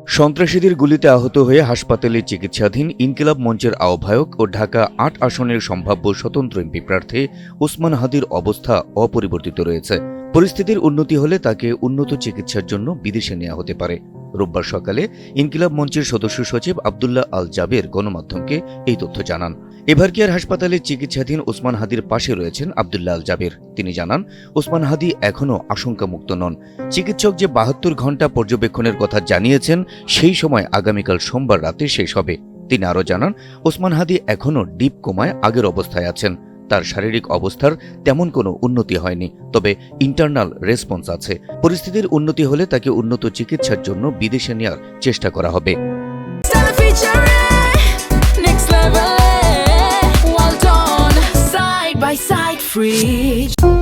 সন্ত্রাসীদের গুলিতে আহত হয়ে হাসপাতালে চিকিৎসাধীন ইনকিলাব মঞ্চের আহ্বায়ক ও ঢাকা ৮ আসনের সম্ভাব্য স্বতন্ত্র এমপি প্রার্থী ওসমান হাদির অবস্থা অপরিবর্তিত রয়েছে। পরিস্থিতির উন্নতি হলে তাকে উন্নত চিকিৎসার জন্য বিদেশে নেওয়া হতে পারে। রোববার সকালে ইনকিলাব মঞ্চের সদস্য সচিব আবদুল্লাহ আল জাবের গণমাধ্যমকে এই তথ্য জানান। এভারকেয়ার হাসপাতালে চিকিৎসাধীন ওসমান হাদির পাশে রয়েছেন আবদুল্লাহ আল জাবের। তিনি জানান, ওসমান হাদি এখনও আশঙ্কামুক্ত নন। চিকিৎসক যে ৭২ ঘণ্টা পর্যবেক্ষণের কথা জানিয়েছেন, সেই সময় আগামীকাল সোমবার রাতে শেষ হবে। তিনি আরও জানান, ওসমান হাদি এখনও ডিপ কোমায় আগের অবস্থায় আছেন। তার শারীরিক অবস্থার তেমন কোনো উন্নতি হয়নি, তবে ইন্টারনাল রেসপন্স আছে। পরিস্থিতির উন্নতি হলে তাকে উন্নত চিকিৎসার জন্য বিদেশে নেওয়ার চেষ্টা করা হবে। Side by side, free.